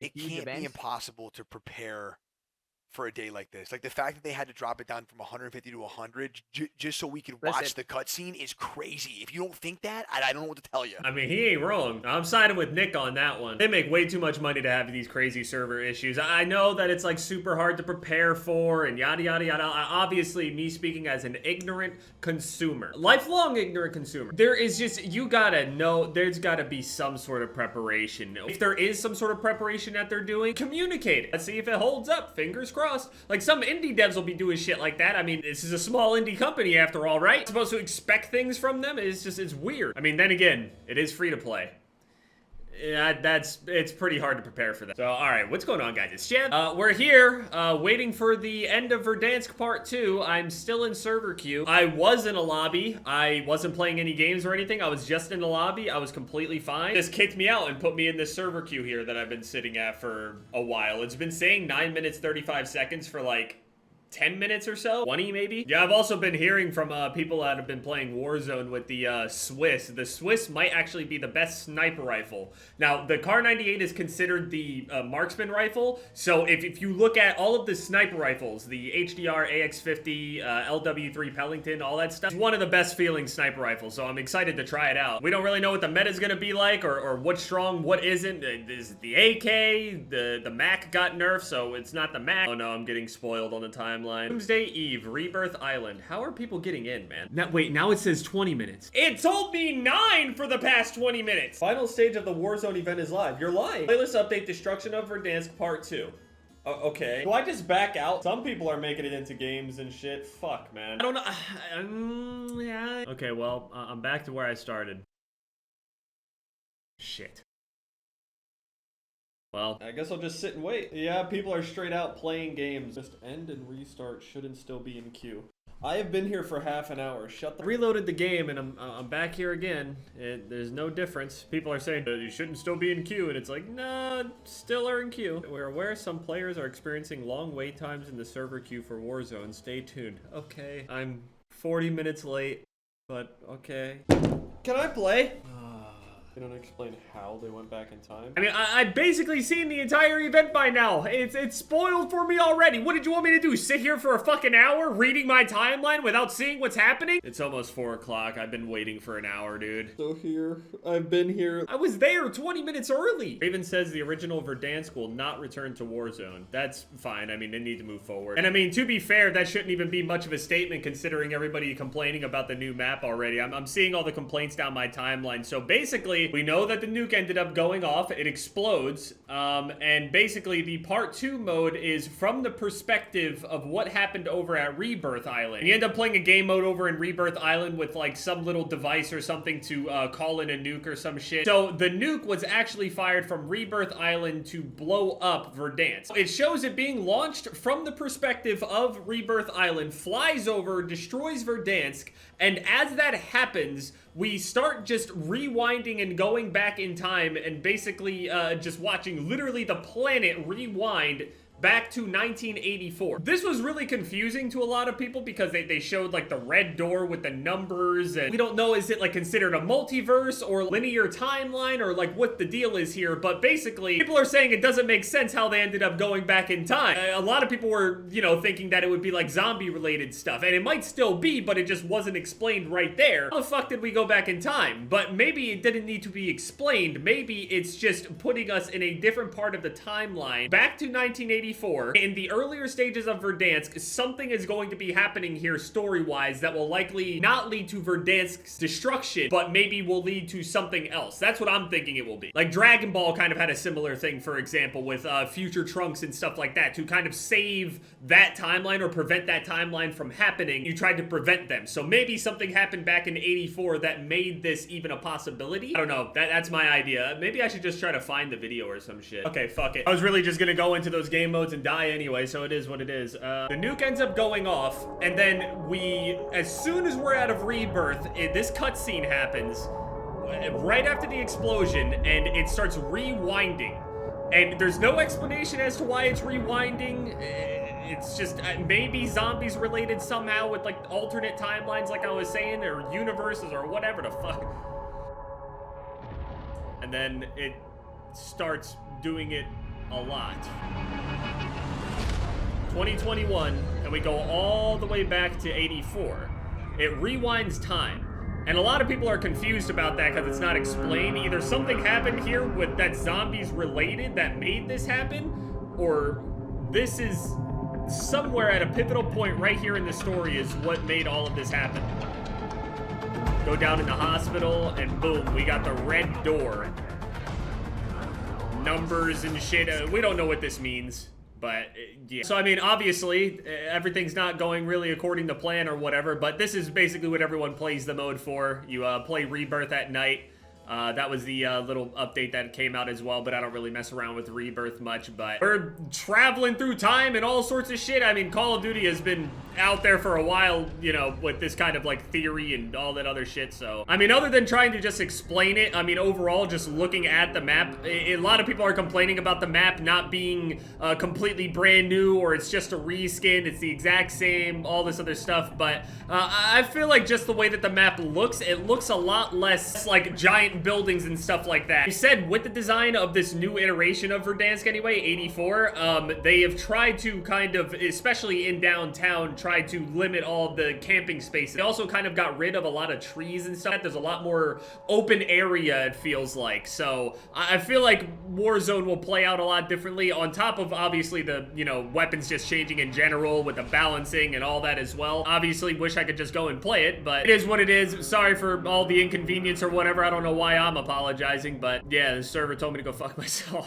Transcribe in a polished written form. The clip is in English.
It huge can't be event. impossible to prepare for a day like this. Like the fact that they had to drop it down from 150 to 100 just so we could Listen, watch the cutscene is crazy. If you don't think that, I don't know what to tell you. I mean, he ain't wrong. I'm siding with Nick on that one. They make way too much money to have these crazy server issues. I know that it's like super hard to prepare for and yada yada yada. Obviously, me speaking as an ignorant consumer, lifelong ignorant consumer, there is just, you gotta know, there's gotta be some sort of preparation. If there is some sort of preparation that they're doing, communicate it. Let's see if it holds up. Fingers crossed. Like some indie devs will be doing shit like that. I mean, this is a small indie company after all, right? Supposed to expect things from them. It's weird. I mean, then again, it is free to play. Yeah, it's pretty hard to prepare for that. So, all right, what's going on, guys? It's Chad. We're here, waiting for the end of Verdansk Part 2. I'm still in server queue. I was in a lobby. I wasn't playing any games or anything. I was just in the lobby. I was completely fine. Just kicked me out and put me in this server queue here that I've been sitting at for a while. It's been saying 9 minutes, 35 seconds for like 10 minutes or so, 20 maybe. Yeah, I've also been hearing from people that have been playing Warzone with the Swiss. The Swiss might actually be the best sniper rifle. Now, the Kar 98 is considered the marksman rifle, so if you look at all of the sniper rifles, the HDR, AX50, LW3 Pellington, all that stuff, it's one of the best feeling sniper rifles, so I'm excited to try it out. We don't really know what the meta is gonna be like, or what's strong, what isn't. Is it the AK? The Mac got nerfed, so it's not the Mac. Oh no, I'm getting spoiled on the timeline. Doomsday Eve, Rebirth Island. How are people getting in, man? Now, wait, now it says 20 minutes. It told me 9 for the past 20 minutes. Final stage of the Warzone event is live. You're lying. Playlist update, Destruction of Verdansk Part 2. Okay. Do I just back out? Some people are making it into games and shit. Fuck, man. I don't know. Yeah. Okay, well, I'm back to where I started. Shit. Well, I guess I'll just sit and wait. Yeah, people are straight out playing games. Just end and restart shouldn't still be in queue. I have been here for half an hour. Shut the... Reloaded the game and I'm back here again. There's no difference. People are saying you shouldn't still be in queue, and it's like, nah, still are in queue. We're aware some players are experiencing long wait times in the server queue for Warzone. Stay tuned. Okay, I'm 40 minutes late, but okay. Can I play? They don't explain how they went back in time. I mean, I've basically seen the entire event by now. It's spoiled for me already. What did you want me to do? Sit here for a fucking hour reading my timeline without seeing what's happening? It's almost 4 o'clock. I've been waiting for an hour, dude. So here, I've been here. I was there 20 minutes early. Raven says the original Verdansk will not return to Warzone. That's fine. I mean, they need to move forward. And I mean, to be fair, that shouldn't even be much of a statement considering everybody complaining about the new map already. I'm seeing all the complaints down my timeline. So basically, we know that the nuke ended up going off. It explodes. And basically, the part 2 mode is from the perspective of what happened over at Rebirth Island. You end up playing a game mode over in Rebirth Island with like some little device or something to call in a nuke or some shit. So the nuke was actually fired from Rebirth Island to blow up Verdansk. It shows it being launched from the perspective of Rebirth Island, flies over, destroys Verdansk, and as that happens, we start just rewinding and going back in time and basically just watching literally the planet rewind back to 1984. This was really confusing to a lot of people because they showed like the red door with the numbers, and we don't know, is it like considered a multiverse or linear timeline or like what the deal is here, but basically people are saying it doesn't make sense how they ended up going back in time. A lot of people were, you know, thinking that it would be like zombie related stuff, and it might still be, but it just wasn't explained right there. How the fuck did we go back in time? But maybe it didn't need to be explained. Maybe it's just putting us in a different part of the timeline back to 1984. In the earlier stages of Verdansk, something is going to be happening here story-wise that will likely not lead to Verdansk's destruction, but maybe will lead to something else. That's what I'm thinking it will be. Like Dragon Ball kind of had a similar thing, for example, with future Trunks and stuff like that. To kind of save that timeline or prevent that timeline from happening, you tried to prevent them. So maybe something happened back in 84 that made this even a possibility. I don't know. That's my idea. Maybe I should just try to find the video or some shit. Okay, fuck it. I was really just gonna go into those game modes and die anyway, so it is what it is. The nuke ends up going off, and then as soon as we're out of Rebirth, this cutscene happens right after the explosion, and it starts rewinding. And there's no explanation as to why it's rewinding. It's just maybe zombies related somehow with like alternate timelines, like I was saying, or universes or whatever the fuck. And then it starts doing it a lot. 2021, and we go all the way back to 84. It rewinds time. And a lot of people are confused about that because it's not explained. Either something happened here with that zombies related that made this happen, or this is somewhere at a pivotal point right here in the story is what made all of this happen. Go down in the hospital, and boom, we got the red door. Numbers and shit. We don't know what this means. But, yeah. So, I mean, obviously, everything's not going really according to plan or whatever, but this is basically what everyone plays the mode for. You play Rebirth at night. That was the little update that came out as well, but I don't really mess around with Rebirth much. But we're traveling through time and all sorts of shit. I mean, Call of Duty has been out there for a while, you know, with this kind of like theory and all that other shit. So, I mean, other than trying to just explain it, I mean, overall, just looking at the map, a lot of people are complaining about the map not being completely brand new, or it's just a reskin, it's the exact same, all this other stuff. But I feel like just the way that the map looks, it looks a lot less like giant buildings and stuff like that. You said with the design of this new iteration of Verdansk anyway, 84, they have tried to kind of, especially in downtown, try to limit all the camping spaces. They also kind of got rid of a lot of trees and stuff. There's a lot more open area, it feels like. So I feel like Warzone will play out a lot differently, on top of obviously the, you know, weapons just changing in general with the balancing and all that as well. Obviously wish I could just go and play it, but it is what it is. Sorry for all the inconvenience or whatever. I don't know why I'm apologizing, but yeah, the server told me to go fuck myself.